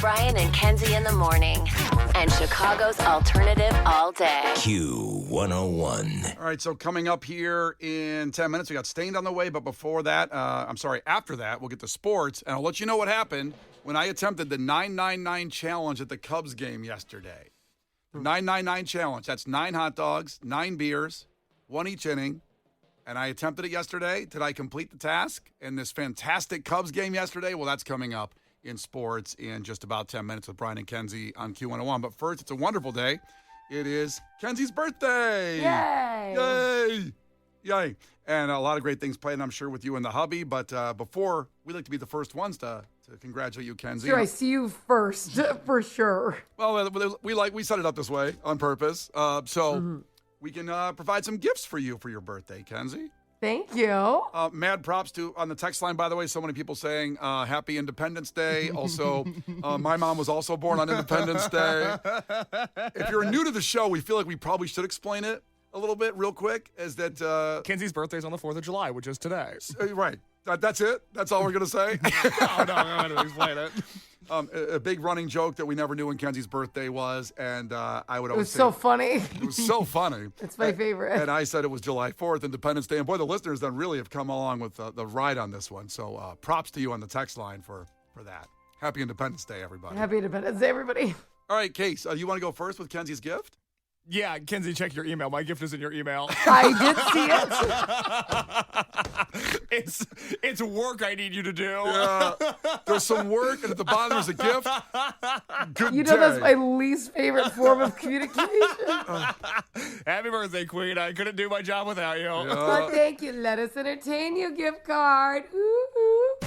Brian and Kenzie in the morning. And Chicago's alternative all day. Q101. All right, so coming up here in 10 minutes, we got Stained on the way. But before that, after that, we'll get to sports. And I'll let you know what happened when I attempted the 999 challenge at the Cubs game yesterday. 999 challenge. That's 9 hot dogs, 9 beers, 1 each inning. And I attempted it yesterday. Did I complete the task in this fantastic Cubs game yesterday? Well, that's coming up in sports in just about 10 minutes with Brian and Kenzie on Q101. But first, it's a wonderful day. It is Kenzie's birthday. Yay. Yay. Yay. And a lot of great things planned, I'm sure, with you and the hubby. But before, we like to be the first ones to congratulate you, Kenzie. Sure, I see you first, for sure. Well, we set it up this way on purpose. We can provide some gifts for you for your birthday, Kenzie. Thank you. Mad props to, on the text line, by the way, so many people saying Happy Independence Day. Also, my mom was also born on Independence Day. If you're new to the show, we feel like we probably should explain it a little bit real quick, is that... Kenzie's birthday's on the 4th of July, which is today. Right. That's it? That's all we're going to say? No, I'm going to explain it. A big running joke that we never knew when Kenzie's birthday was, and I would always say... It was so funny. It was so funny. It's my favorite. And I said it was July 4th, Independence Day. And boy, the listeners then really have come along with the ride on this one. So props to you on the text line for that. Happy Independence Day, everybody. Happy Independence Day, everybody. All right, Case, you want to go first with Kenzie's gift? Yeah, Kenzie, check your email. My gift is in your email. I did see it. It's work I need you to do. Yeah, there's some work, and at the bottom there's a gift. Good You know, day. that's my least favorite form of communication. Happy birthday, Queen. I couldn't do my job without you. But thank you. Let us entertain you, gift card. Ooh, ooh.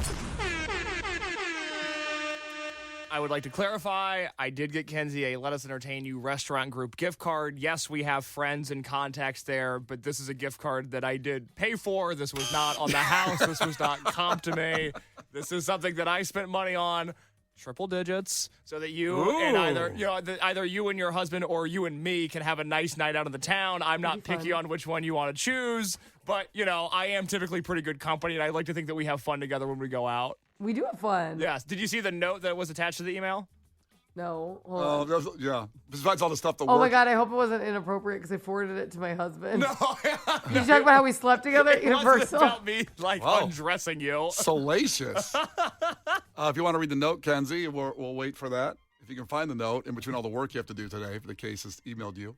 I would like to clarify, I did get Kenzie a Let Us Entertain You restaurant group gift card. Yes, we have friends and contacts there, but this is a gift card that I did pay for. This was not on the house. This was not comp to me. This is something that I spent money on, triple digits, so that you and either you and your husband or you and me can have a nice night out in the town. I'm not picky on which one you want to choose, but, I am typically pretty good company, and I like to think that we have fun together when we go out. We do have fun. Yes. Did you see the note that was attached to the email? No. Hold on. Yeah. Besides all the stuff that Oh my God, I hope it wasn't inappropriate because I forwarded it to my husband. No. Did you talk about how we slept together? It wasn't Universal. about me, undressing you. Salacious. If you want to read the note, Kenzie, we'll wait for that. If you can find the note in between all the work you have to do today, if the Case has emailed you.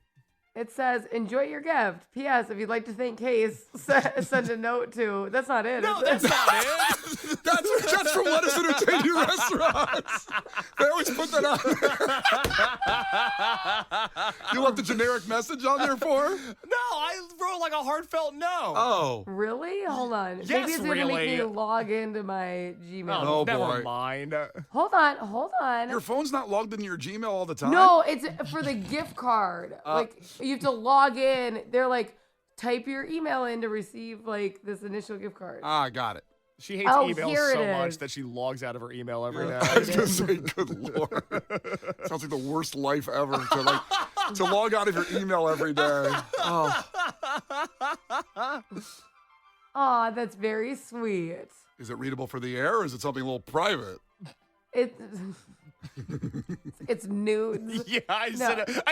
It says, enjoy your gift. P.S. If you'd like to thank Case, send a note to... That's not it. No, that's not it. That's from Let Us Entertain You restaurants. They always put that on there. You left a generic message on there for? No, I wrote like a heartfelt no. Oh. Really? Hold on. Yes, Maybe it's going to make really. me log into my Gmail. Oh, boy. never mind. Hold on. Your phone's not logged into your Gmail all the time? No, it's for the gift card. You have to log in. They're like, type your email in to receive this initial gift card. I got it. She hates email so much that she logs out of her email every day. I was going to say, good Lord. Sounds like the worst life ever to log out of your email every day. Oh. Aw, that's very sweet. Is it readable for the air or is it something a little private? It's nudes. Yeah, I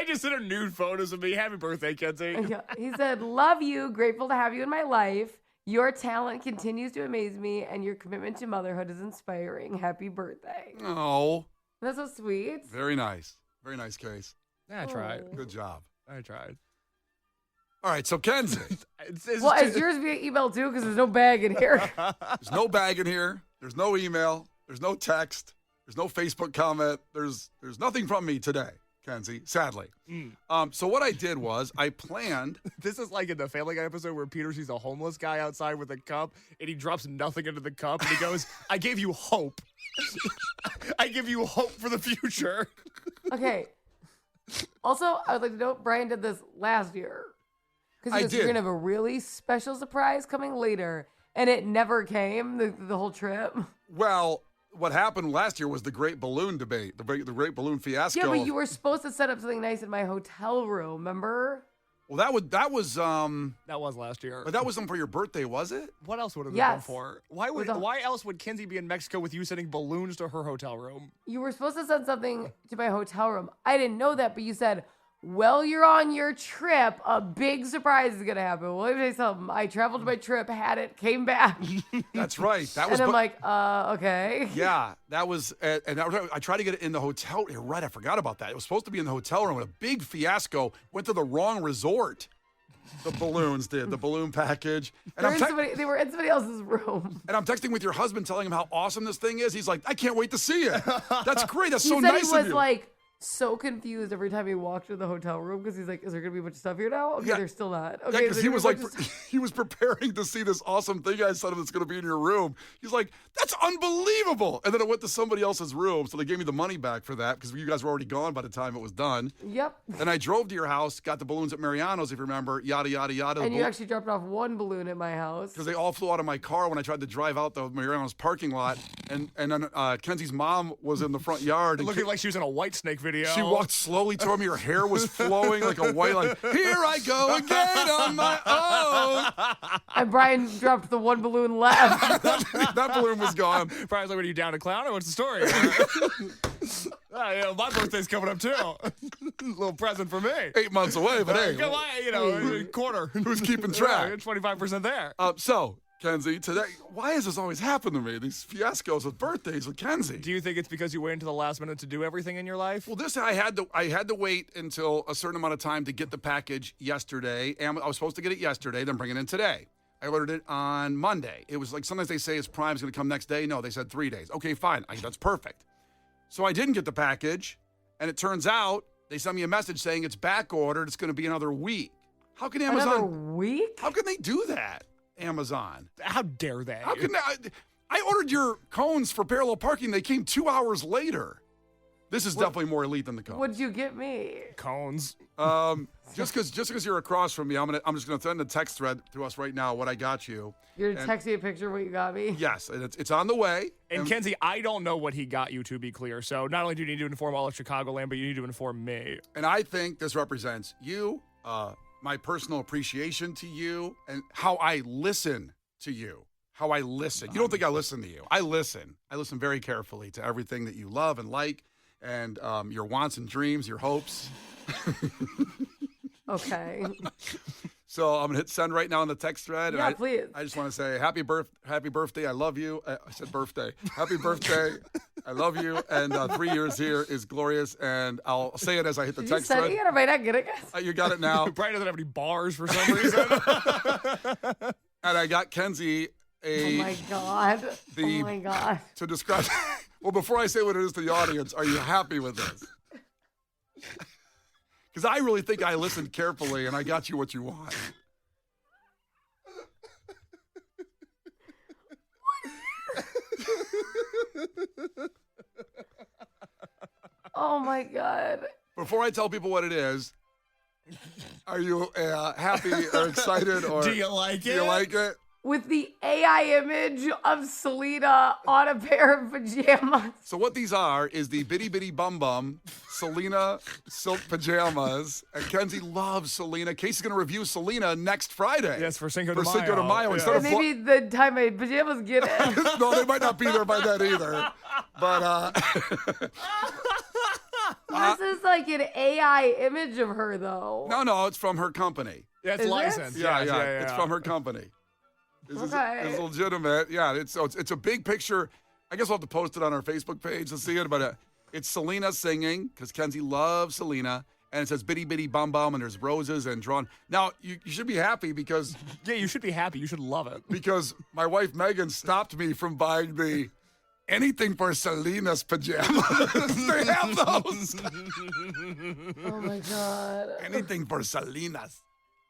just sent her nude photos of me. Happy birthday, Kenzie. He said, love you, grateful to have you in my life. Your talent continues to amaze me, and your commitment to motherhood is inspiring. Happy birthday. Oh. That's so sweet. Very nice. Very nice, Case. Yeah, I tried. Good job. I tried. All right, so Kenzie. Is yours via email too? Because there's no bag in here. There's no bag in here. There's no email. There's no text. There's no Facebook comment. There's nothing from me today, Kenzie, sadly. So what I did was I planned. This is like in the Family Guy episode where Peter sees a homeless guy outside with a cup and he drops nothing into the cup and he goes, I gave you hope. I give you hope for the future. Okay. Also, I would like to note Brian did this last year. Because you're going to have a really special surprise coming later. And it never came, the whole trip. Well, what happened last year was the Great Balloon debate, the Great Balloon fiasco. Yeah, but you were supposed to set up something nice in my hotel room, remember? Well, that was last year. But that wasn't for your birthday, was it? What else would it have Yes. been for? Why else would Kenzie be in Mexico with you sending balloons to her hotel room? You were supposed to send something to my hotel room. I didn't know that, but you said, well, you're on your trip. A big surprise is going to happen. Well, let me tell you something. I traveled to my trip, had it, came back. That's right. That was. And I'm like, okay. Yeah, that was, I tried to get it in the hotel. You're right, I forgot about that. It was supposed to be in the hotel room. A big fiasco. Went to the wrong resort. The balloons did, the balloon package. And They were in somebody else's room. And I'm texting with your husband telling him how awesome this thing is. He's like, I can't wait to see it. That's great. That's so nice of you. He said he was like so confused every time he walked to the hotel room because he's like, is there going to be a bunch of stuff here now? Okay, there's still not. Okay, because he was like, he was preparing to see this awesome thing I sent him that's going to be in your room. He's like, that's unbelievable. And then it went to somebody else's room. So they gave me the money back for that because you guys were already gone by the time it was done. Yep. Then I drove to your house, got the balloons at Mariano's, if you remember, yada, yada, yada. And you actually dropped off one balloon at my house. Because they all flew out of my car when I tried to drive out the Mariano's parking lot. And then Kenzie's mom was in the front yard. And Looking like she was in a White Snake video. She walked slowly toward me. Her hair was flowing like a white, like, here I go again on my own. And Brian dropped the one balloon left. That balloon was gone. Brian's like, what are you, down to clown or what's the story? My birthday's coming up too. A little present for me. 8 months away, but hey. Come on, quarter. Who's keeping track? 25% there. So, Kenzie, today, why does this always happen to me? These fiascos with birthdays with Kenzie. Do you think it's because you wait until the last minute to do everything in your life? Well, I had to wait until a certain amount of time to get the package yesterday. And I was supposed to get it yesterday, then bring it in today. I ordered it on Monday. It was like sometimes they say it's Prime's going to come next day. No, they said 3 days. Okay, fine. That's perfect. So I didn't get the package, and it turns out they sent me a message saying it's back ordered. It's going to be another week. How can Amazon? Another week? How can they do that? Amazon. How dare they? How can I ordered your cones for parallel parking. They came 2 hours later. This is definitely more elite than the cones. What'd you get me? Cones. Just because you're across from me, I'm just gonna send a text thread to us right now what I got you. You're gonna text me a picture of what you got me? Yes, and it's on the way. And Kenzie, I don't know what he got you, to be clear. So not only do you need to inform all of Chicagoland, but you need to inform me. And I think this represents you, my personal appreciation to you, and how I listen to you. How I listen. You don't think I listen to you. I listen. I listen very carefully to everything that you love and like, and your wants and dreams, your hopes. Okay. So I'm gonna hit send right now on the text thread. Yeah, and please. I just want to say happy birthday. I love you. I said birthday. Happy birthday. I love you. And 3 years here is glorious. And I'll say it as I hit the Did text you thread. It? I might not get it, guys. You got it now. Brian doesn't have any bars for some reason. And I got Kenzie Oh my God. Oh my God. To describe. Well, before I say what it is to the audience, are you happy with this? Because I really think I listened carefully and I got you what you want. Oh my God. Before I tell people what it is, are you happy or excited? Or Do you like it? Do you like it? With the AI image of Selena on a pair of pajamas. So what these are is the Bitty Bitty Bum Bum Selena silk pajamas. And Kenzie loves Selena. Casey's going to review Selena next Friday. Yes, for Cinco de Mayo. Cinco de Mayo. Yeah. Instead of Maybe the time my pajamas get in. no, they might not be there by then either. But This is like an AI image of her, though. no, it's from her company. Yeah, it's Is it? licensed. Yeah, Yes, it's from her company. This Okay. is legitimate. Yeah, it's a big picture. I guess we'll have to post it on our Facebook page to see it. But it's Selena singing because Kenzie loves Selena, and it says "Bitty Bitty Bum Bum" and there's roses and drawn. Now you should be happy because Yeah, you should be happy. You should love it. because my wife Megan stopped me from buying the anything for Selena's pajamas. They have those. Oh my God. Anything for Selena's.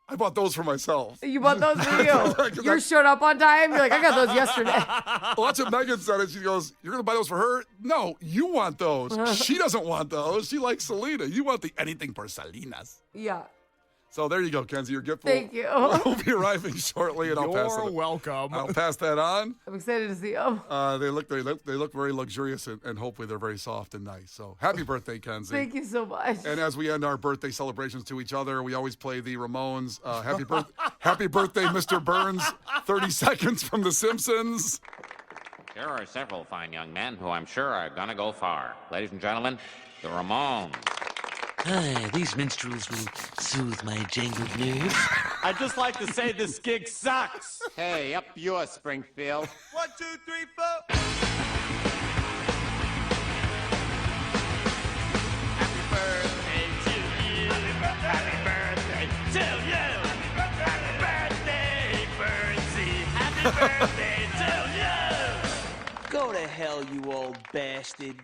I bought those for myself. You bought those for you. You showed up on time. You're like, I got those yesterday. Well, that's what Megan said. And she goes, "You're going to buy those for her? No, you want those. She doesn't want those. She likes Selena. You want the anything for Selena's." Yeah. So there you go, Kenzie. Your gift Thank you. will be arriving shortly, and I'll pass You're it. welcome. I'll pass that on. I'm excited to see them. They look very luxurious, and hopefully they're very soft and nice. So happy birthday, Kenzie. Thank you so much. And as we end our birthday celebrations to each other, we always play the Ramones. Happy birthday, Mr. Burns. 30 seconds from The Simpsons. There are several fine young men who I'm sure are gonna go far. Ladies and gentlemen, the Ramones. Hi, these minstrels will soothe my jangled nerves. I'd just like to say this gig sucks. Hey, up yours, Springfield. 1, 2, 3, 4. Happy birthday to you. Happy birthday to you. Happy birthday, Bernsey. Happy birthday to you. Go to hell, you old bastard.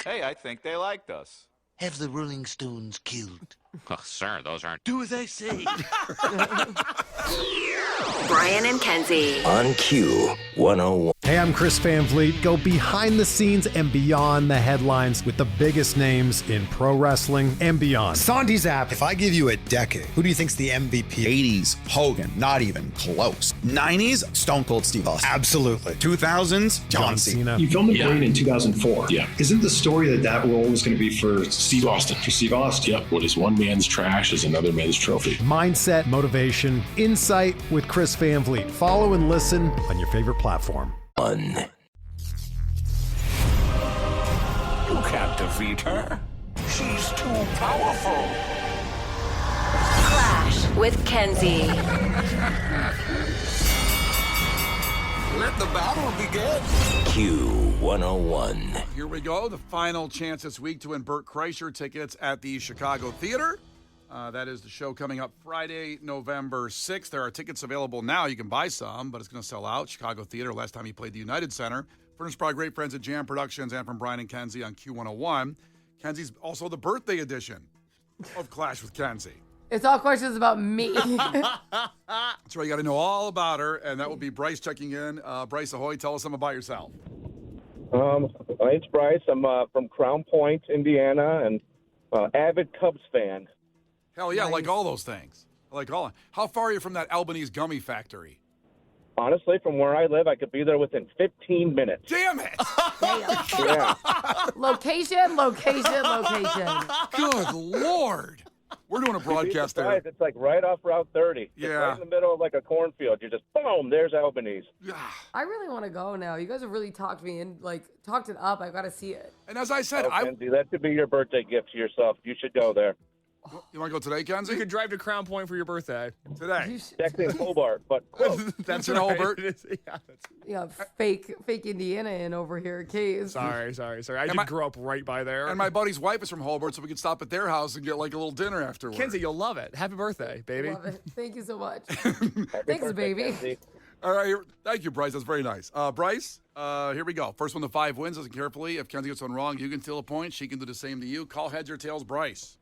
Hey, I think they liked us. Have the Rolling Stones killed. Oh, sir, those aren't. Do as I say. Brian and Kenzie. On Q101. Hey, I'm Chris Van Vliet. Go behind the scenes and beyond the headlines with the biggest names in pro wrestling and beyond. Sandy Zapp, if I give you a decade, who do you think's the MVP? 80s, Hogan, not even close. 90s, Stone Cold Steve Austin. Absolutely. 2000s, John Cena. You filmed The Brain in 2004. Yeah. Isn't the story that role was going to be for Steve Austin? For Steve Austin. Yep. What is one man's trash is another man's trophy. Mindset, motivation, insight with Chris Van Vliet. Follow and listen on your favorite platform. You can't defeat her. She's too powerful. Clash with Kenzie. Let the battle begin. Q101. Here we go. The final chance this week to win Burt Kreischer tickets at the Chicago Theater. That is the show coming up Friday, November 6th. There are tickets available now. You can buy some, but it's going to sell out. Chicago Theater, last time he played the United Center. Furnished by great friends at Jam Productions and from Brian and Kenzie on Q101. Kenzie's also the birthday edition of Clash with Kenzie. It's all questions about me. That's right. You got to know all about her, and that will be Bryce checking in. Bryce Ahoy, tell us something about yourself. My name's Bryce. I'm from Crown Point, Indiana, and avid Cubs fan. Hell yeah, Nice. I like all those things. I like all. How far are you from that Albanese gummy factory? Honestly, from where I live, I could be there within 15 minutes. Damn it! Yeah. Location. Good Lord. We're doing a broadcast there. It's like right off Route 30. Yeah. It's right in the middle of like a cornfield. You just, boom, there's Albanese. I really want to go now. You guys have really talked me in, talked it up. I got to see it. And as I said, Kenzie, that could be your birthday gift to yourself. You should go there. You want to go today, Kenzie? You could drive to Crown Point for your birthday. Today. Actually in Hobart, but That's in Hobart. Yeah, fake Indiana in over here at K's. Sorry. I did grow up right by there. And my buddy's wife is from Hobart, so we could stop at their house and get like a little dinner afterwards. Kenzie, you'll love it. Happy birthday, baby. Love it. Thank you so much. happy Thanks, birthday, baby. Kenzie. All right. Thank you, Bryce. That's very nice. Bryce, here we go. First one to 5 wins. Listen carefully. If Kenzie gets one wrong, you can steal a point. She can do the same to you. Call heads or tails, Bryce.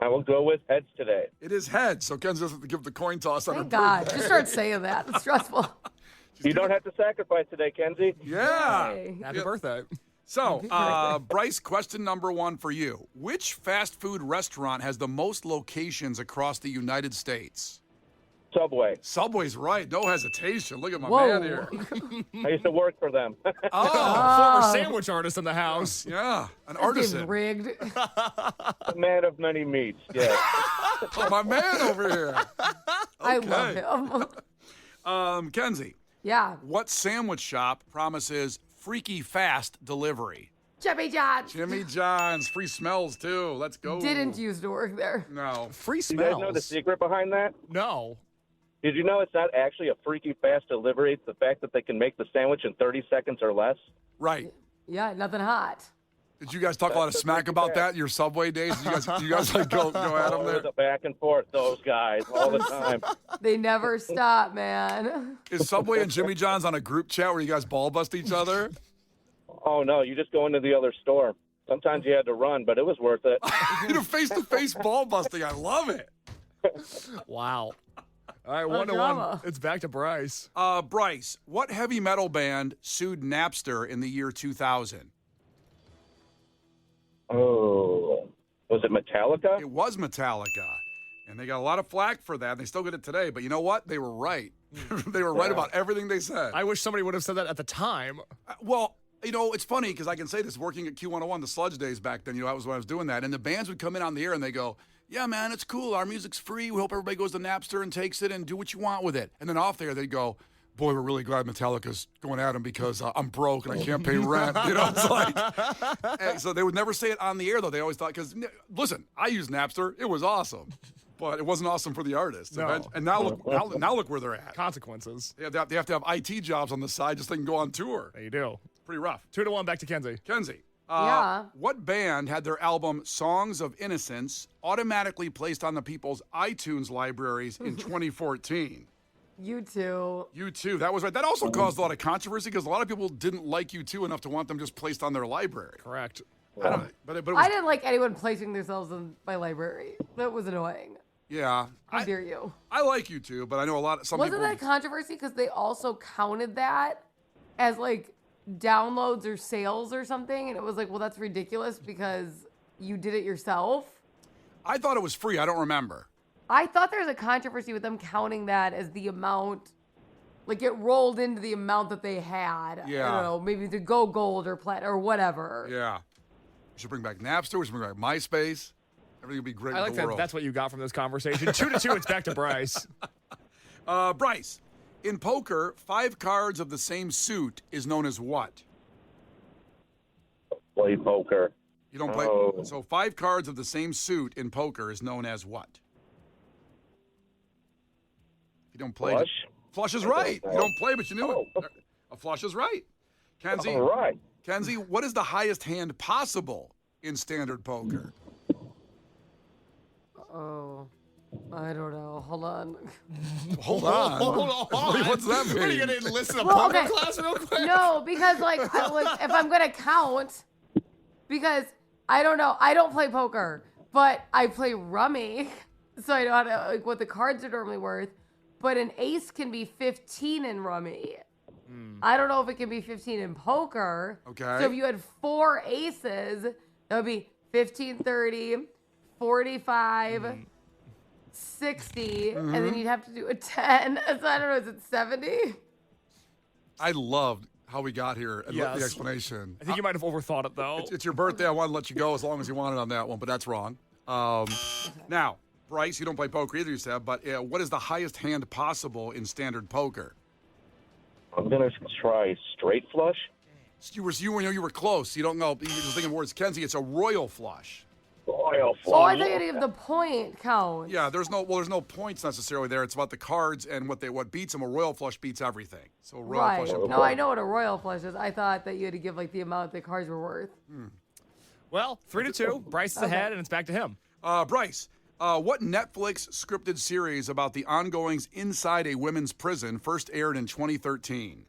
I will go with heads today. It is heads, so Kenzie doesn't have to give the coin toss on her Thank God. birthday. Just start saying that. It's stressful. You don't have to sacrifice today, Kenzie. Yeah. Hey. Happy birthday. So, Bryce, question number 1 for you. Which fast food restaurant has the most locations across the United States? Subway. Subway's right. No hesitation. Look at my Whoa. man here. I used to work for them. Former sandwich artist in the house. Yeah. An This artisan. game's rigged. A man of many meats. Yeah. Oh, my man over here. I love him. Kenzie, Yeah. what sandwich shop promises freaky fast delivery? Jimmy John. Jimmy John's. Free smells, too. Let's go. Didn't used to work there. No. Free You smells. guys know the secret behind that? No. Did you know it's not actually a freaky fast delivery? It's the fact that they can make the sandwich in 30 seconds or less. Right. Yeah, nothing hot. Did you guys talk a lot of smack about that in your Subway days? You guys like go at them there? The back and forth, those guys, all the time. They never stop, man. Is Subway and Jimmy John's on a group chat where you guys ball bust each other? Oh, no, you just go into the other store. Sometimes you had to run, but it was worth it. Face-to-face ball busting. I love it. Wow. All right, What 1-1. drama. It's back to Bryce. Bryce, what heavy metal band sued Napster in the year 2000? Oh, was it Metallica? It was Metallica. And they got a lot of flack for that. And they still get it today. But you know what? They were right. They were right about everything they said. I wish somebody would have said that at the time. Well, you know, it's funny because I can say this working at Q101, the sludge days back then, that was when I was doing that. And the bands would come in on the air and they go, yeah, man, it's cool. Our music's free. We hope everybody goes to Napster and takes it and do what you want with it. And then off there, they'd go, boy, we're really glad Metallica's going at him because I'm broke and I can't pay rent. It's like, so they would never say it on the air, though. They always thought, because, listen, I used Napster. It was awesome. But it wasn't awesome for the artists. No. And now look where they're at. Consequences. They have to have IT jobs on the side just so they can go on tour. They do. Pretty rough. 2-1 back to Kenzie. Kenzie. Yeah. What band had their album Songs of Innocence automatically placed on the people's iTunes libraries in 2014? U2. U2. That was right. That also caused a lot of controversy because a lot of people didn't like U2 enough to want them just placed on their library. Correct. But it was, I didn't like anyone placing themselves in my library. That was annoying. Yeah. How dare you? I like U2, but I know some Wasn't people... that controversy because they also counted that as like downloads or sales or something? And it was like, well, that's ridiculous because you did it yourself. I thought it was free. I don't remember. I thought there was a controversy with them counting that as the amount, like it rolled into the amount that they had. Yeah. I don't know, maybe to go gold or plat or whatever. Yeah. We should bring back Napster. We should bring back MySpace. Everything would be great. I like with the that. world. That's what you got from this conversation. 2-2. It's back to Bryce. Bryce, in poker, 5 cards of the same suit is known as what? Play poker. You don't play. So 5 cards of the same suit in poker is known as what? You don't play. Flush? Flush is right. You don't play, but you knew it. A flush is right. Kenzie. All right. Kenzie, what is the highest hand possible in standard poker? Oh, I don't know. Hold on. Hold on. Hold on. Wait, what's that mean? What, are you going to enlist in a Well, poker okay. class real quick? No, because like if I'm gonna count, because I don't know, I don't play poker, but I play rummy, so I know how to, like what the cards are normally worth. But an ace can be 15 in rummy. I don't know if it can be 15 in poker. Okay. So if you had 4 aces, that would be 15, 30, 45, 60, and then you'd have to do a 10. So I don't know, is it 70? I loved how we got here and Yes. the explanation. I think you might have overthought it, though. It's your birthday. I want to let you go as long as you wanted on that one, but that's wrong. Now, Bryce, you don't play poker either, you said, but what is the highest hand possible in standard poker? I'm going to try straight flush. You were close. You don't know. You're just thinking words. Kenzie, it's a royal flush. Royal flush. Oh, I thought you had to give the point count. Yeah, there's no points necessarily there. It's about the cards and what beats them. A royal flush beats everything. So a royal Right. flush. No, I know what a royal flush is. I thought that you had to give like the amount the cards were worth. Well, 3-2. Bryce is ahead, and it's back to him. Bryce, what Netflix scripted series about the ongoings inside a women's prison first aired in 2013?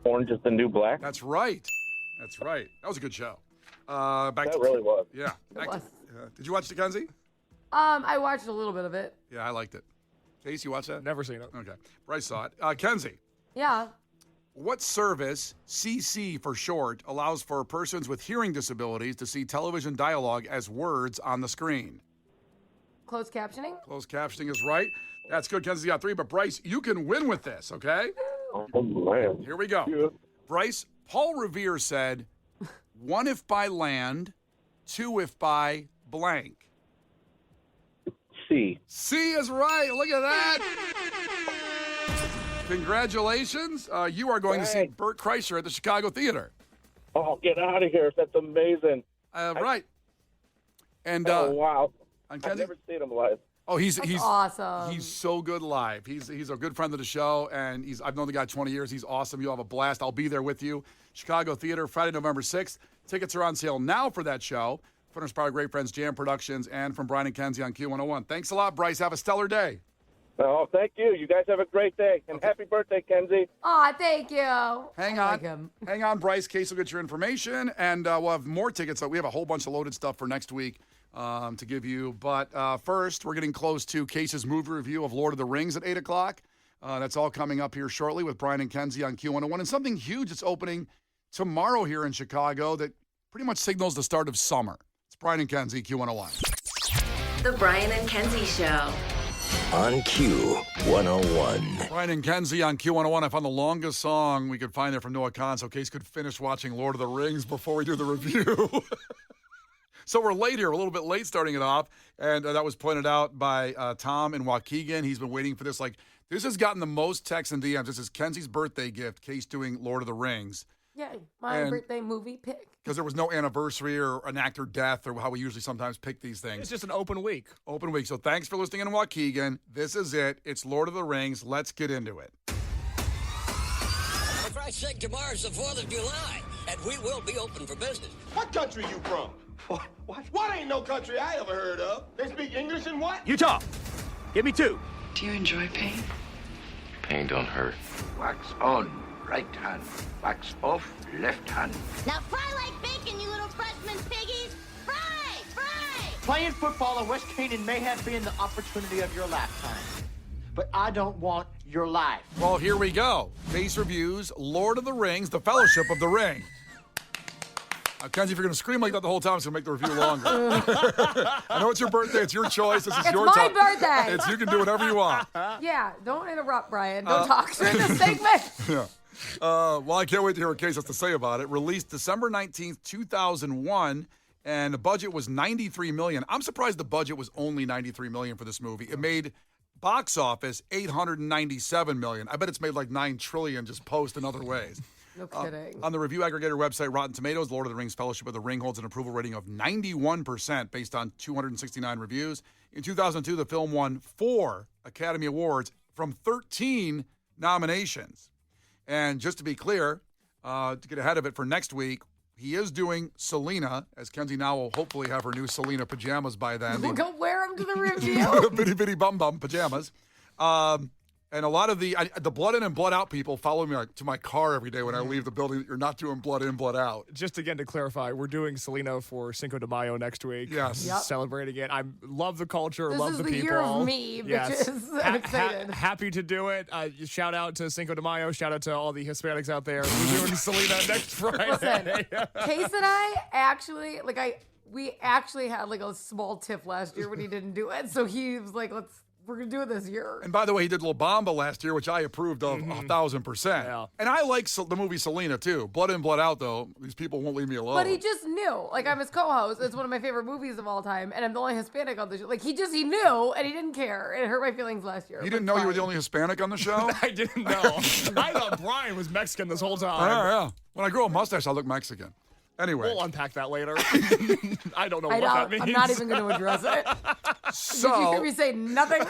Orange is the New Black. That's right. That was a good show. That really was. Yeah. It was. Did you watch it, Kenzie? I watched a little bit of it. Yeah, I liked it. Chase, you watch that? Never seen it. Okay. Bryce saw it. Kenzie, Yeah. what service, CC for short, allows for persons with hearing disabilities to see television dialogue as words on the screen? Closed captioning? Closed captioning is right. That's good. Kenzie got 3, but Bryce, you can win with this, okay? Oh, man. Here we go. Yeah. Bryce, Paul Revere said, 1 if by land, 2 if by blank. C. C is right. Look at that. Congratulations. You are going to see Bert Kreischer at the Chicago Theater. Oh, get out of here. That's amazing. Right. And wow. and I've Kenzie, never seen him live. oh, he's awesome. He's so good live. He's a good friend of the show, and I've known the guy 20 years. He's awesome. You'll have a blast. I'll be there with you. Chicago Theater, Friday, November 6th. Tickets are on sale now for that show. Furnished by our great friends Jam Productions and from Brian and Kenzie on Q101. Thanks a lot, Bryce. Have a stellar day. Oh, thank you. You guys have a great day. And happy birthday, Kenzie. Aw, thank you. Hang I on. like him. Hang on, Bryce. Case will get your information, and we'll have more tickets. We have a whole bunch of loaded stuff for next week to give you. But first, we're getting close to Case's movie review of Lord of the Rings at 8 o'clock. That's all coming up here shortly with Brian and Kenzie on Q101. And something huge that's opening tomorrow here in Chicago that pretty much signals the start of summer. It's Brian and Kenzie, Q101. The Brian and Kenzie Show. On Q101. Brian and Kenzie on Q101. I found the longest song we could find there from Noah Kahn, so Case could finish watching Lord of the Rings before we do the review. So we're late here, a little bit late starting it off, and that was pointed out by Tom in Waukegan. He's been waiting for this. This has gotten the most texts and DMs. This is Kenzie's birthday gift, Case doing Lord of the Rings. Yay, my birthday movie pick. Because there was no anniversary or an actor death or how we usually sometimes pick these things. It's just an open week. Open week. So thanks for listening in Waukegan. This is it. It's Lord of the Rings. Let's get into it. For Christ's sake, tomorrow's the 4th of July, and we will be open for business. What country you from? What ain't no country I ever heard of? They speak English and what? Utah. Give me 2. Do you enjoy pain? Pain don't hurt. Wax on, right hand. Wax off, left hand. Now fry like bacon, you little freshman piggies! Fry! Fry! Playing football in West Canaan may have been the opportunity of your lifetime, but I don't want your life. Well, here we go. Case reviews Lord of the Rings, The Fellowship of the Ring. Kenzie, if you're going to scream like that the whole time, it's going to make the review longer. I know it's your birthday. It's your choice. This is It's your my time. birthday. You can do whatever you want. Yeah, don't interrupt, Brian. Don't talk during the segment. Yeah. Well, I can't wait to hear what Case has to say about it. Released December 19th, 2001, and the budget was $93 million. I'm surprised the budget was only $93 million for this movie. It made box office $897 million. I bet it's made like $9 trillion just post in other ways. No kidding. On the review aggregator website Rotten Tomatoes, Lord of the Rings Fellowship of the Ring holds an approval rating of 91% based on 269 reviews. In 2002, the film won 4 Academy Awards from 13 nominations. And just to be clear, to get ahead of it for next week, he is doing Selena, as Kenzie now will hopefully have her new Selena pajamas by then. We'll go wear them to the review. Bitty bitty bum bum pajamas. And a lot of the blood in and blood out people follow me to my car every day when I leave the building. You're not doing blood in, blood out. Just again to clarify, we're doing Selena for Cinco de Mayo next week. Yes. Yep. Celebrating it. I love the culture, love the people. This is the year of me, bitches. I'm excited. Happy to do it. Shout out to Cinco de Mayo. Shout out to all the Hispanics out there. We're doing Selena next Friday. Listen, Case and I actually, we actually had like a small tiff last year when he didn't do it. So he was like, we're going to do it this year. And by the way, he did La Bamba last year, which I approved of 1,000%. Yeah. And I like the movie Selena, too. Blood in, blood out, though. These people won't leave me alone. But he just knew. Like, I'm his co-host. It's one of my favorite movies of all time. And I'm the only Hispanic on the show. Like, he knew, and he didn't care. It hurt my feelings last year. You didn't know you were the only Hispanic on the show? I didn't know. I thought Brian was Mexican this whole time. Yeah. When I grow a mustache, I'll look Mexican. Anyway. We'll unpack that later. I don't know what that means. I'm not even going to address it. So, did you hear me say nothing?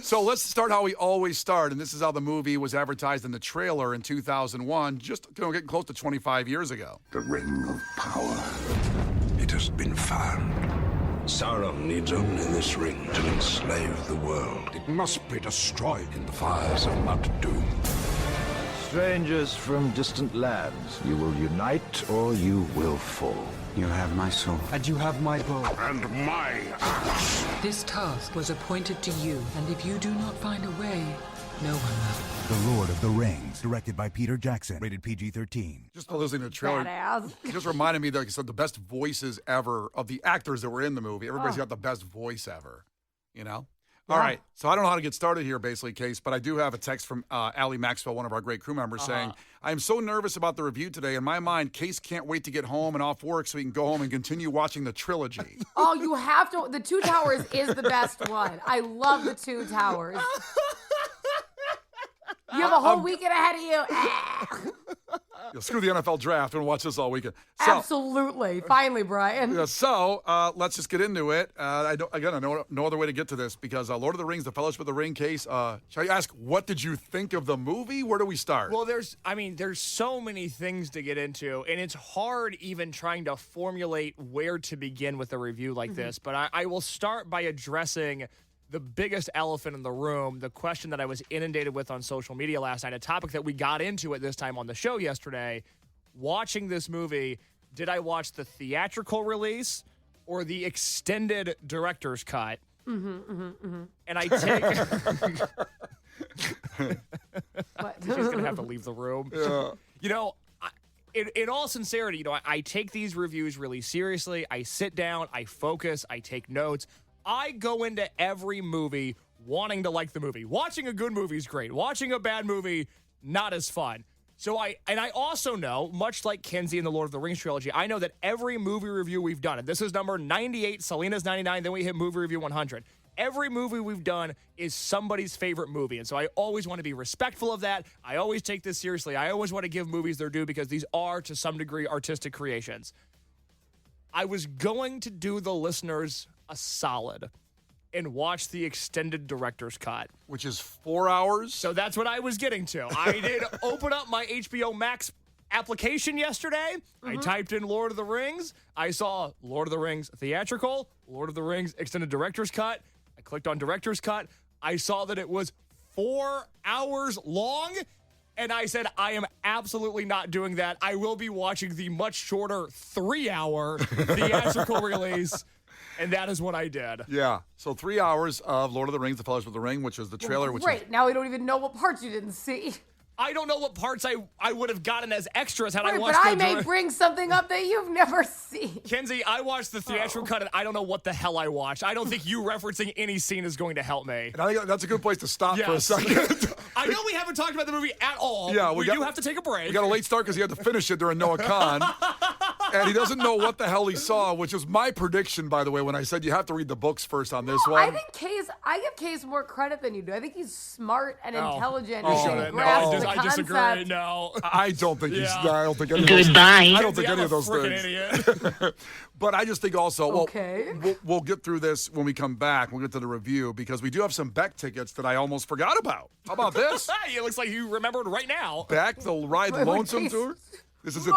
So let's start how we always start, and this is how the movie was advertised in the trailer in 2001, just getting close to 25 years ago. The ring of power. It has been found. Sauron needs only this ring to enslave the world. It must be destroyed in the fires of Mount Doom. Strangers from distant lands, you will unite or you will fall. You have my sword. And you have my bow. And my axe. This task was appointed to you, and if you do not find a way, no one will. The Lord of the Rings, directed by Peter Jackson, rated PG-13. Just listening to the trailer, it just reminded me that, like I said, the best voices ever of the actors that were in the movie. Everybody's got the best voice ever, you know? Yeah. All right, so I don't know how to get started here, basically, Case, but I do have a text from Allie Maxwell, one of our great crew members, saying, I am so nervous about the review today. In my mind, Case can't wait to get home and off work so he can go home and continue watching the trilogy. Oh, you have to. The Two Towers is the best one. I love the Two Towers. You have a whole weekend ahead of you. Screw the NFL draft and watch this all weekend. So, absolutely. Finally, Brian. Yeah, so let's just get into it. I know no other way to get to this because Lord of the Rings, The Fellowship of the Ring Case. Shall I ask, what did you think of the movie? Where do we start? Well, there's so many things to get into, and it's hard even trying to formulate where to begin with a review like this. But I will start by addressing the biggest elephant in the room, the question that I was inundated with on social media last night, a topic that we got into at this time on the show yesterday. Watching this movie, did I watch the theatrical release or the extended director's cut? And I take... What? She's going to have to leave the room. Yeah. You know, in all sincerity, I take these reviews really seriously. I sit down, I focus, I take notes. I go into every movie wanting to like the movie. Watching a good movie is great. Watching a bad movie, not as fun. So I also know, much like Kenzie in the Lord of the Rings trilogy, I know that every movie review we've done, and this is number 98, Selena's 99, then we hit movie review 100. Every movie we've done is somebody's favorite movie. And so I always want to be respectful of that. I always take this seriously. I always want to give movies their due because these are, to some degree, artistic creations. I was going to do the listeners a solid and watch the extended director's cut. Which is 4 hours? So that's what I was getting to. I did open up my HBO Max application yesterday. I typed in Lord of the Rings. I saw Lord of the Rings theatrical, Lord of the Rings extended director's cut. I clicked on director's cut. I saw that it was 4 hours long. And I said, I am absolutely not doing that. I will be watching the much shorter 3-hour theatrical release. And that is what I did. Yeah. So 3 hours of Lord of the Rings, The Fellowship of the Ring, which is the trailer. Great. Now we don't even know what parts you didn't see. I don't know what parts I would have gotten as extras had I watched but I may bring something up that you've never seen. Kenzie, I watched the theatrical cut, and I don't know what the hell I watched. I don't think you referencing any scene is going to help me. And I think that's a good place to stop for a second. I know we haven't talked about the movie at all. Yeah, we do have to take a break. We got a late start because he had to finish it during Noah Khan. And he doesn't know what the hell he saw, which is my prediction, by the way, when I said you have to read the books first on this one. I give Case more credit than you do. I think he's smart and intelligent. I disagree. No, I don't think he's. Yeah. I don't think any Goodbye. of those. I don't think any of those frickin' things. Idiot. But I just think also, okay. we'll get through this when we come back. We'll get to the review because we do have some Beck tickets that I almost forgot about. How about this? It looks like you remembered right now. Beck, the Ride Lonesome Tour. This is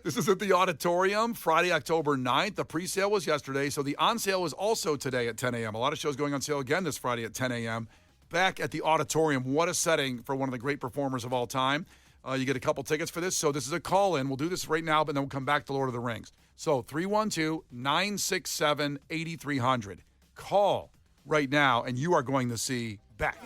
This is at the Auditorium, Friday, October 9th. The pre-sale was yesterday, so the on-sale is also today at 10 a.m. A lot of shows going on sale again this Friday at 10 a.m. Back at the Auditorium. What a setting for one of the great performers of all time. You get a couple tickets for this, so this is a call-in. We'll do this right now, but then we'll come back to Lord of the Rings. So 312-967-8300. Call right now, and you are going to see Beck.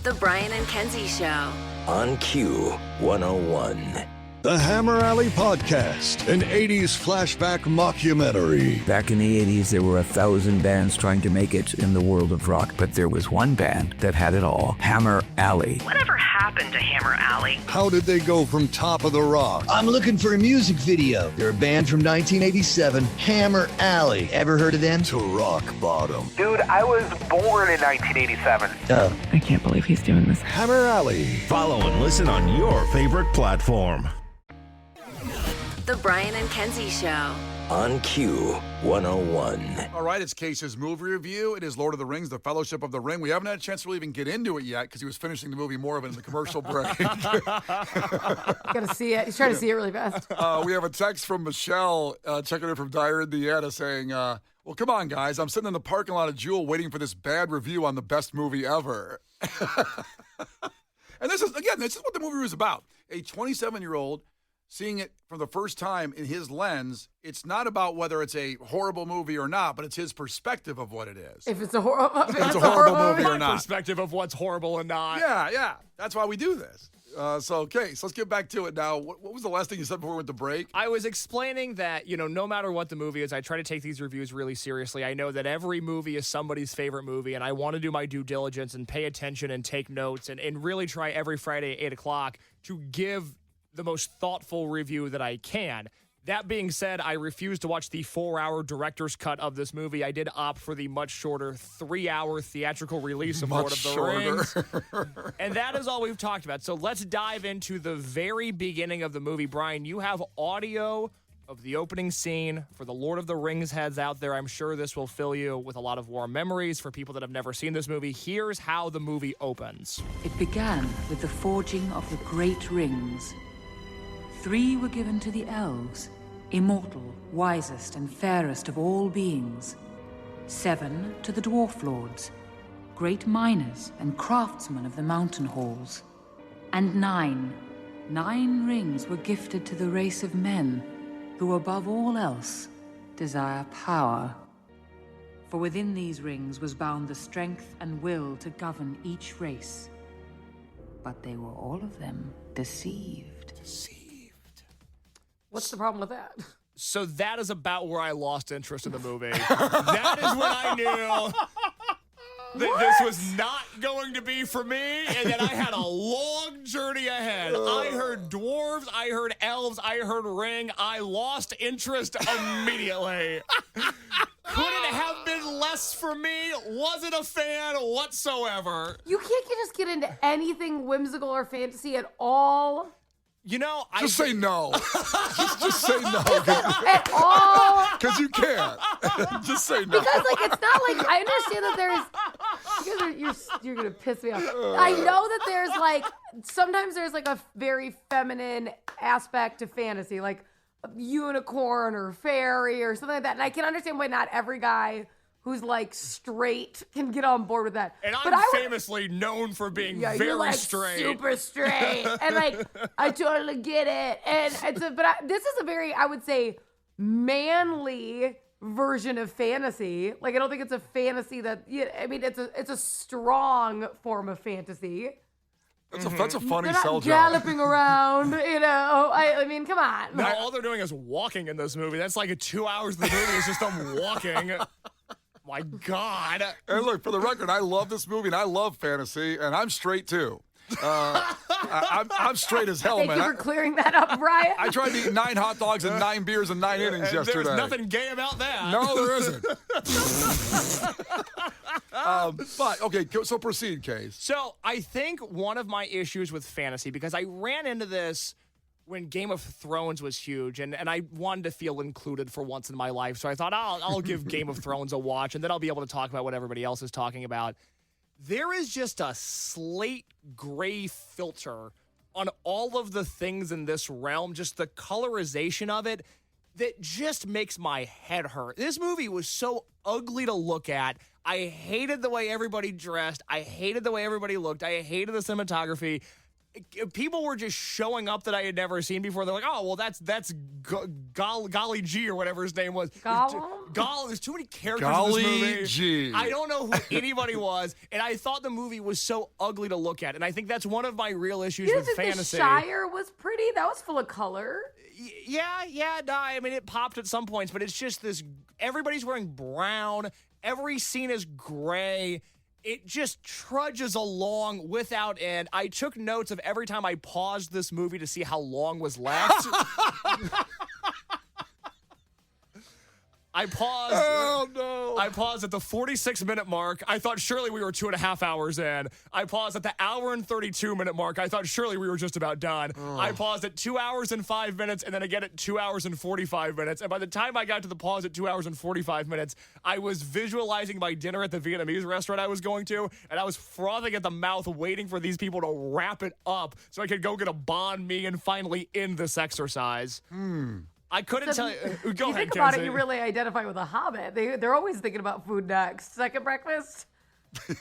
The Brian and Kenzie Show. On Q 101. The Hammer Alley Podcast, an 80s flashback mockumentary. Back in the 80s, there were 1,000 bands trying to make it in the world of rock, but there was one band that had it all, Hammer Alley. Whatever happened to Hammer Alley? How did they go from Top of the Rock? I'm looking for a music video. They're a band from 1987, Hammer Alley. Ever heard of them? To rock bottom. Dude, I was born in 1987. Oh. I can't believe he's doing this. Hammer Alley. Follow and listen on your favorite platform. The Brian and Kenzie Show. On Q 101. All right, it's Case's movie review. It is Lord of the Rings, The Fellowship of the Ring. We haven't had a chance to really even get into it yet because he was finishing the movie, more of it in the commercial break. Gotta see it. He's trying to see it really fast. We have a text from Michelle checking in from Dyer, Indiana, saying, well, come on, guys. I'm sitting in the parking lot of Jewel waiting for this bad review on the best movie ever. And this is what the movie was about. A 27-year-old seeing it for the first time in his lens. It's not about whether it's a horrible movie or not, but it's his perspective of what it is. If it's a horrible movie or not. Perspective of what's horrible and not. Yeah. That's why we do this. So let's get back to it now. What was the last thing you said before we went to break? I was explaining that, no matter what the movie is, I try to take these reviews really seriously. I know that every movie is somebody's favorite movie, and I want to do my due diligence and pay attention and take notes and really try every Friday at 8 o'clock to give the most thoughtful review that I can. That being said, I refuse to watch the 4-hour director's cut of this movie. I did opt for the much shorter 3-hour theatrical release of Lord of the Rings. And that is all we've talked about. So let's dive into the very beginning of the movie. Brian, you have audio of the opening scene for the Lord of the Rings heads out there. I'm sure this will fill you with a lot of warm memories for people that have never seen this movie. Here's how the movie opens. It began with the forging of the great rings. 3 were given to the elves, immortal, wisest, and fairest of all beings. 7 to the dwarf lords, great miners and craftsmen of the mountain halls. And 9 rings were gifted to the race of men, who above all else desire power. For within these rings was bound the strength and will to govern each race. But they were all of them deceived. What's the problem with that? So that is about where I lost interest in the movie. That is when I knew that this was not going to be for me, and that I had a long journey ahead. I heard dwarves, I heard elves, I heard ring. I lost interest immediately. Couldn't have been less for me. Wasn't a fan whatsoever. You can't just get into anything whimsical or fantasy at all. You know, just say no. just say no. At all. Because you can't. Just say no. Because it's not like I understand that there's. You're gonna piss me off. I know that there's sometimes there's a very feminine aspect to fantasy, like a unicorn or fairy or something like that, and I can understand why not every guy who's straight can get on board with that. And but I'm famously known for being very straight. Super straight. And I totally get it. And this is a very, I would say, manly version of fantasy. I don't think it's a fantasy that, it's a strong form of fantasy. That's a funny They're not sell job. galloping around, I mean, come on. No, all they're doing is walking in this movie. That's 2 hours of the movie is just them walking. My God. And look, for the record, I love this movie and I love fantasy, and I'm straight too. I'm straight as hell, Thank man. you for clearing that up, Brian. I tried to eat 9 hot dogs and 9 beers in 9 innings yesterday. There's nothing gay about that. No, there isn't. But, okay, so proceed, Case. So I think one of my issues with fantasy, because I ran into this when Game of Thrones was huge, and I wanted to feel included for once in my life, so I thought I'll give Game of Thrones a watch, and then I'll be able to talk about what everybody else is talking about. There is just a slate gray filter on all of the things in this realm, just the colorization of it, that just makes my head hurt. This movie was so ugly to look at. I hated the way everybody dressed. I hated the way everybody looked. I hated the cinematography. People were just showing up that I had never seen before. They're like, oh, well, that's Golly G or whatever his name was. There's too many characters in this movie. G. I don't know who anybody was, and I thought the movie was so ugly to look at. And I think that's one of my real issues with fantasy. The Shire was pretty. That was full of color. Yeah. No, I mean, it popped at some points, but it's just this. Everybody's wearing brown. Every scene is gray. It just trudges along without end. I took notes of every time I paused this movie to see how long was left. I paused. Oh, no. I paused at the 46-minute mark. I thought surely we were 2.5 hours in. I paused at the hour and 32-minute mark. I thought surely we were just about done. I paused at 2 hours and 5 minutes, and then again at 2 hours and 45 minutes. And by the time I got to the pause at 2 hours and 45 minutes, I was visualizing my dinner at the Vietnamese restaurant I was going to, and I was frothing at the mouth waiting for these people to wrap it up so I could go get a banh mi and finally end this exercise. I couldn't tell you. Go you ahead, think about Kenzie. it, you really identify with a Hobbit. They're always thinking about food next. Second breakfast,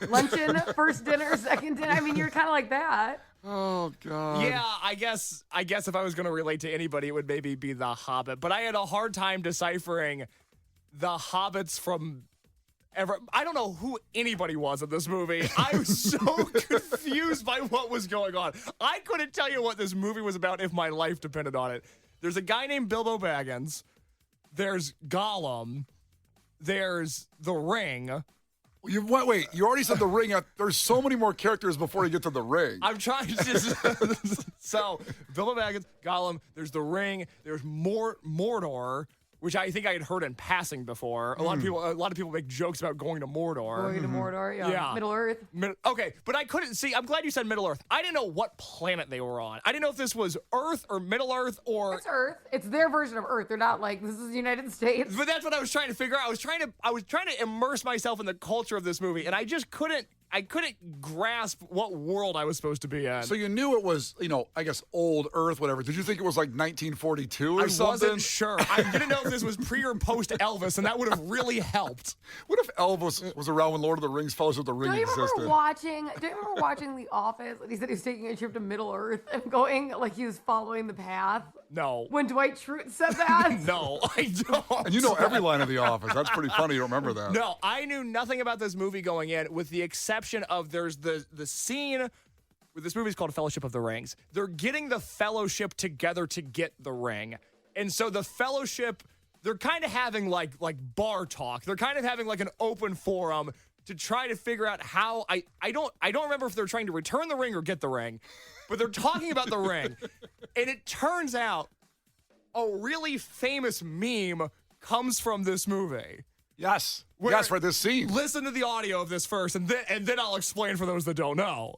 luncheon, first dinner, second dinner. I mean, you're kind of like that. Oh, God. Yeah, I guess if I was going to relate to anybody, it would maybe be the Hobbit. But I had a hard time deciphering the Hobbits from I don't know who anybody was in this movie. I was so confused by what was going on. I couldn't tell you what this movie was about if my life depended on it. There's a guy named Bilbo Baggins. There's Gollum. There's The Ring. Wait, you already said The Ring. There's so many more characters before you get to The Ring. I'm trying to So, Bilbo Baggins, Gollum, there's The Ring, there's Mordor, which I think I had heard in passing before. A lot of people make jokes about going to Mordor. Going to Mordor, yeah. Middle Earth. Okay, but I couldn't see. I'm glad you said Middle Earth. I didn't know what planet they were on. I didn't know if this was Earth or Middle Earth or. It's Earth. It's their version of Earth. They're not like this is the United States. But that's what I was trying to figure out. I was trying to immerse myself in the culture of this movie, and I just couldn't. I couldn't grasp what world I was supposed to be in. So you knew it was, I guess old Earth, whatever. Did you think it was like 1942 or something? I wasn't sure. I didn't know if this was pre or post Elvis, and that would have really helped. What if Elvis was around when Lord of the Rings, Fellowship of the Ring existed? Do you remember watching The Office? He said he was taking a trip to Middle Earth and going like he was following the path. No. When Dwight Schrute said that? No, I don't. And you know every line of The Office. That's pretty funny. You don't remember that. No, I knew nothing about this movie going in, with the exception of there's the scene. This movie's called Fellowship of the Rings. They're getting the Fellowship together to get the ring. And so the Fellowship, they're kind of having like bar talk. They're kind of having like an open forum to try to figure out how I don't remember if they're trying to return the ring or get the ring, but they're talking about the ring. And it turns out a really famous meme comes from this movie. Yes. Yes, for this scene. Listen to the audio of this first, and then I'll explain for those that don't know.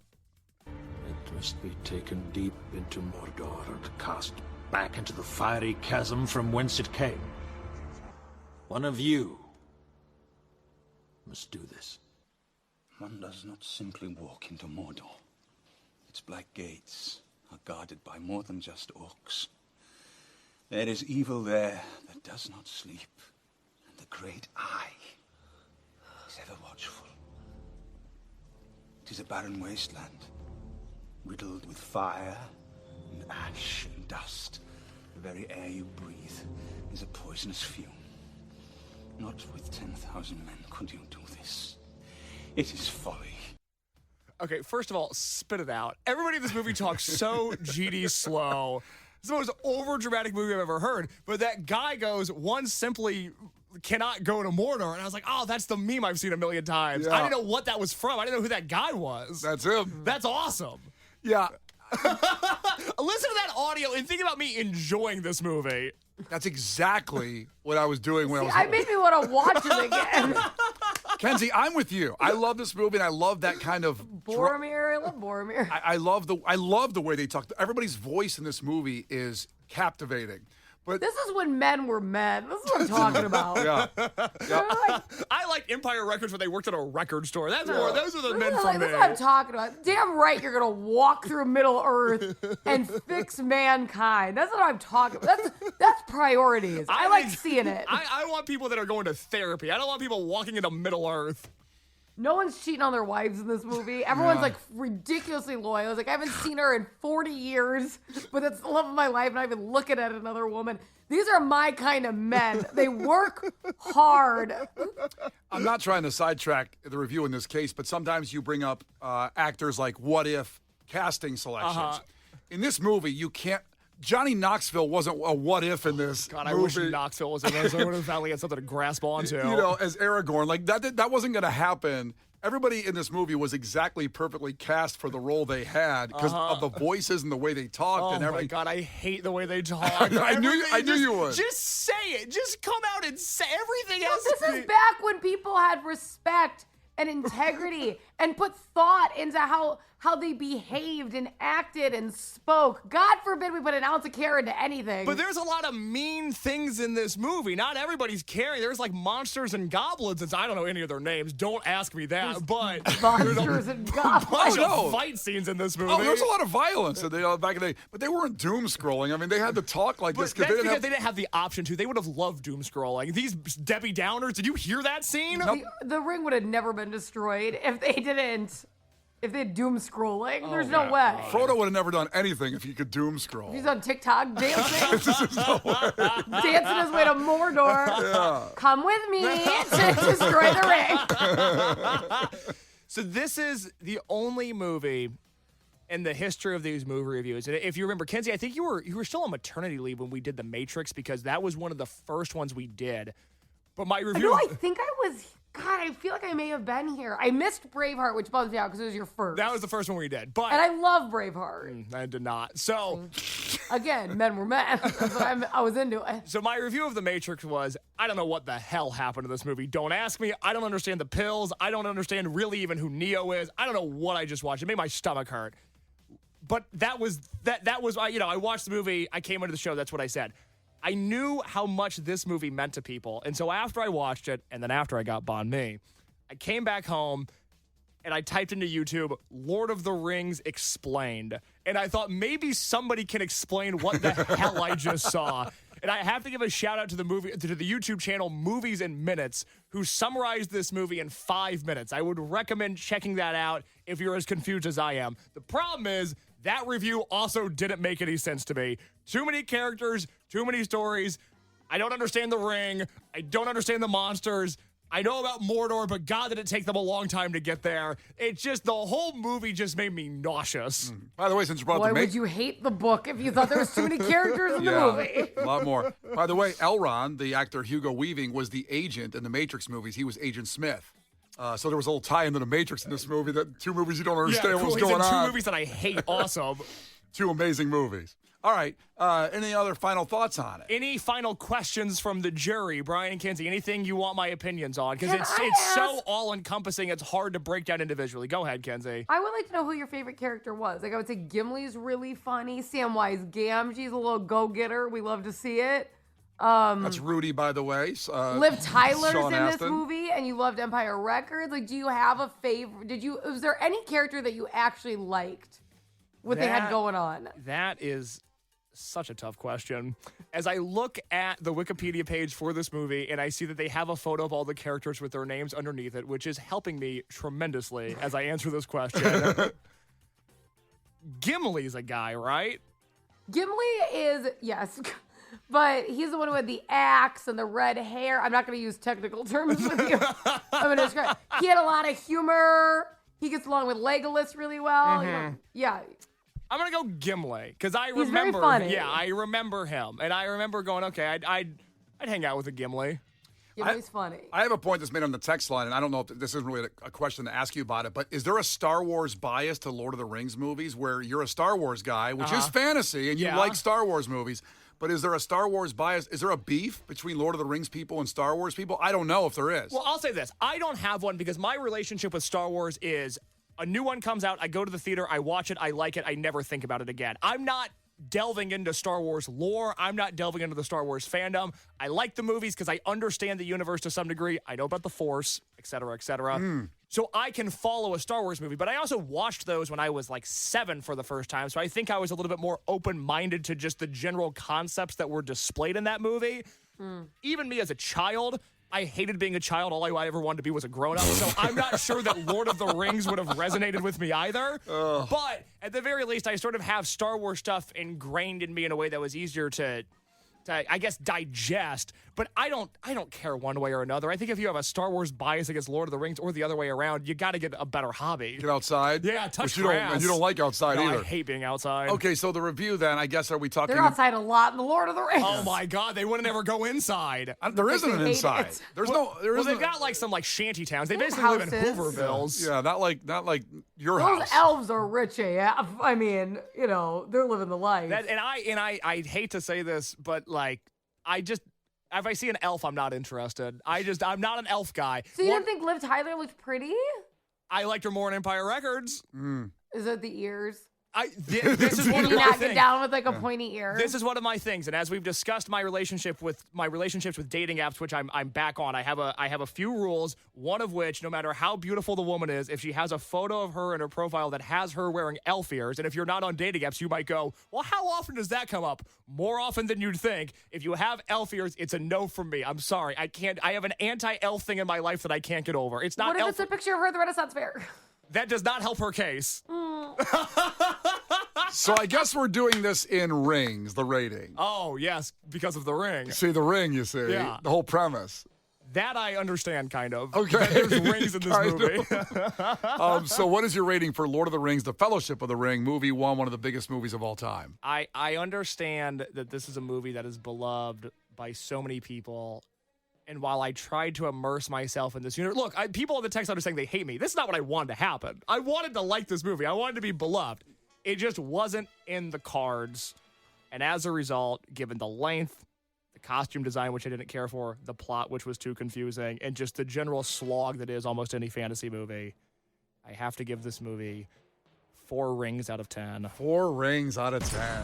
It must be taken deep into Mordor and cast back into the fiery chasm from whence it came. One of you must do this. One does not simply walk into Mordor. Its black gates are guarded by more than just orcs. There is evil there that does not sleep, and the great eye is ever watchful. It is a barren wasteland, riddled with fire and ash and dust. The very air you breathe is a poisonous fume. Not with 10,000 men could you do this. It is folly. Okay, first of all, spit it out. Everybody in this movie talks so GD slow. It's the most overdramatic movie I've ever heard. But that guy goes, one simply cannot go to Mordor. And I was like, oh, that's the meme I've seen a million times. Yeah. I didn't know what that was from. I didn't know who that guy was. That's him. That's awesome. Yeah. Listen to that audio and think about me enjoying this movie. That's exactly what I was doing when I was. I made me want to watch it again. Kenzie, I'm with you. I love this movie, and I love that kind of. Boromir, I love Boromir. I love the way they talk. Everybody's voice in this movie is captivating. But this is when men were men. This is what I'm talking about. Yeah. I like Empire Records when they worked at a record store. That's more. Those are the men for me. That's what I'm talking about. Damn right, you're gonna walk through Middle Earth and fix mankind. That's what I'm talking about. That's priorities. I like seeing it. I want people that are going to therapy. I don't want people walking into Middle Earth. No one's cheating on their wives in this movie. Everyone's like ridiculously loyal. I was like, I haven't seen her in 40 years, but that's the love of my life, and I've been looking at another woman. These are my kind of men. They work hard. I'm not trying to sidetrack the review in this case, but sometimes you bring up actors like what if casting selections. In this movie, you can't. Johnny Knoxville wasn't a what if in this God, I movie. wish Knoxville was in there, so I would have finally had something to grasp onto. You know, as Aragorn, like that wasn't going to happen. Everybody in this movie was exactly perfectly cast for the role they had because of the voices and the way they talked and everything. Oh my God, I hate the way they talk. I knew you would. Just say it. Just come out and say everything else. This is back when people had respect and integrity and put thought into how they behaved and acted and spoke. God forbid we put an ounce of care into anything. But there's a lot of mean things in this movie. Not everybody's caring. There's like monsters and goblins. I don't know any of their names. Don't ask me that. But monsters and goblins. Bunch of fight scenes in this movie. Oh, there's a lot of violence back in the day, but they weren't doom scrolling. I mean, they had to talk like this because they didn't have the option to. They would have loved doom scrolling. These Debbie Downers. Did you hear that scene? The ring would have never been destroyed if they didn't. If they had doom scrolling, there's no way. Frodo would have never done anything if he could doom scroll. He's on TikTok dancing. There's no way. Dancing his way to Mordor. Yeah. Come with me to destroy the ring. So this is the only movie in the history of these movie reviews. And if you remember, Kenzie, I think you were still on maternity leave when we did The Matrix because that was one of the first ones we did. But my review... No, I think I was... God, I feel like I may have been here. I missed Braveheart, which bums me out because it was your first. That was the first one we did. But and I love Braveheart. I did not. So... Again, men were men. I was into it. So my review of The Matrix was, I don't know what the hell happened to this movie. Don't ask me. I don't understand the pills. I don't understand really even who Neo is. I don't know what I just watched. It made my stomach hurt. But that was, I watched the movie. I came into the show. That's what I said. I knew how much this movie meant to people. And so after I watched it, and then after I got Bon Me, I came back home and I typed into YouTube, Lord of the Rings Explained. And I thought maybe somebody can explain what the hell I just saw. And I have to give a shout out to the YouTube channel Movies in Minutes, who summarized this movie in 5 minutes. I would recommend checking that out if you're as confused as I am. The problem is that review also didn't make any sense to me. Too many characters, too many stories. I don't understand the ring. I don't understand the monsters. I know about Mordor, but God, did it take them a long time to get there. It just, the whole movie just made me nauseous. By the way, since you brought up Why the would you hate the book if you thought there was too many characters in the movie? A lot more. By the way, Elrond, the actor Hugo Weaving, was the agent in the Matrix movies. He was Agent Smith. So there was a little tie into the Matrix in this movie. That two movies you don't understand what was going on. Two movies that I hate. Awesome. Two amazing movies. All right. Any other final thoughts on it? Any final questions from the jury, Brian and Kenzie? Anything you want my opinions on? Because it's so all-encompassing, it's hard to break down individually. Go ahead, Kenzie. I would like to know who your favorite character was. Like, I would say Gimli's really funny. Samwise Gamgee's a little go-getter. We love to see it. That's Rudy, by the way. Liv Tyler's Sean in this Astin. movie, and you loved Empire Records. Like, do you have a favorite? Was there any character that you actually liked? What they had going on? That is such a tough question. As I look at the Wikipedia page for this movie and I see that they have a photo of all the characters with their names underneath it, which is helping me tremendously as I answer this question. Gimli's a guy, right? Gimli is, yes, but he's the one with the axe and the red hair. I'm not going to use technical terms with you. I'm going to describe. He had a lot of humor. He gets along with Legolas really well. Mhm. Yeah. I'm gonna go Gimli because I He's very remember. funny. Yeah, I remember him, and I remember going, okay, I'd hang out with a Gimli. Gimli's funny. I have a point that's made on the text line, and I don't know if this isn't really a question to ask you about it, but is there a Star Wars bias to Lord of the Rings movies where you're a Star Wars guy, which is fantasy, and you like Star Wars movies, but is there a Star Wars bias? Is there a beef between Lord of the Rings people and Star Wars people? I don't know if there is. Well, I'll say this: I don't have one because my relationship with Star Wars is a new one comes out, I go to the theater, I watch it, I like it, I never think about it again. I'm not delving into Star Wars lore. I'm not delving into the Star Wars fandom. I like the movies because I understand the universe to some degree. I know about the Force, et cetera, et cetera. So I can follow a Star Wars movie. But I also watched those when I was like 7 for the first time. So I think I was a little bit more open-minded to just the general concepts that were displayed in that movie. Even me as a child, I hated being a child. All I ever wanted to be was a grown-up. So I'm not sure that Lord of the Rings would have resonated with me either. But at the very least, I sort of have Star Wars stuff ingrained in me in a way that was easier to I guess, digest. But I don't care one way or another. I think if you have a Star Wars bias against Lord of the Rings or the other way around, you got to get a better hobby. Get outside? Yeah, touch you grass. And you don't like outside either. I hate being outside. Okay, so the review then, I guess, are we talking... They're outside a lot in the Lord of the Rings. Oh my God, they wouldn't ever go inside. There isn't an inside. Well, they've got like some like shanty towns. They basically live in Hoovervilles. Yeah, not like your Those house. elves are rich AF. I mean, you know, they're living the life. I hate to say this, but like, if I see an elf, I'm not interested. I'm not an elf guy. So you didn't think Liv Tyler looked pretty? I liked her more in Empire Records. Is it the ears? This is one of Can you my not things. get down with like a pointy ear? This is one of my things, and as we've discussed my relationships with dating apps, which I'm back on, I have a few rules. One of which, no matter how beautiful the woman is, if she has a photo of her in her profile that has her wearing elf ears, and if you're not on dating apps, you might go, well, how often does that come up? More often than you'd think. If you have elf ears, it's a no from me. I'm sorry, I can't. I have an anti-elf thing in my life that I can't get over. It's not. What if elf. it's a picture of her at the Renaissance Fair? That does not help her case. So I guess we're doing this in rings, the rating. Oh, yes, because of the ring. See, the ring, you see. Yeah. The whole premise. That I understand, kind of. Okay. That there's rings in this movie. So what is your rating for Lord of the Rings, The Fellowship of the Ring, movie one of the biggest movies of all time? I understand that this is a movie that is beloved by so many people. And while I tried to immerse myself in this universe, look, people in the text are saying they hate me. This is not what I wanted to happen. I wanted to like this movie. I wanted to be beloved. It just wasn't in the cards. And as a result, given the length, the costume design, which I didn't care for, the plot, which was too confusing, and just the general slog that is almost any fantasy movie, I have to give this movie 4 rings out of 10. 4 rings out of 10. One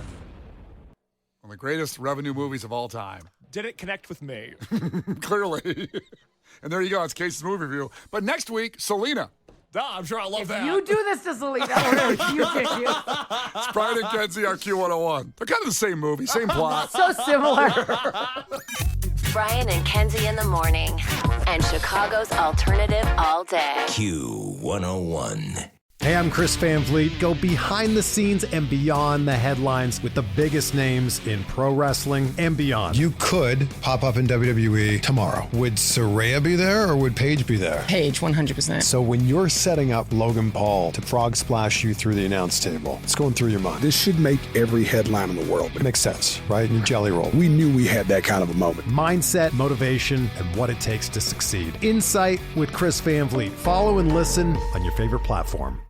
of the greatest revenue movies of all time. Didn't connect with me. Clearly. And there you go. It's Casey's movie review. But next week, Selena. I'm sure I love that. You do this to Selena. We're gonna you kick you. It's Brian and Kenzie, our Q101. They're kind of the same movie, same plot. So similar. Brian and Kenzie in the morning. And Chicago's alternative all day. Q101. Hey, I'm Chris Van Vliet. Go behind the scenes and beyond the headlines with the biggest names in pro wrestling and beyond. You could pop up in WWE tomorrow. Would Saraya be there or would Paige be there? Paige, 100%. So when you're setting up Logan Paul to frog splash you through the announce table, what's going through your mind? This should make every headline in the world. It makes sense, right? And you jelly roll. We knew we had that kind of a moment. Mindset, motivation, and what it takes to succeed. Insight with Chris Van Vliet. Follow and listen on your favorite platform.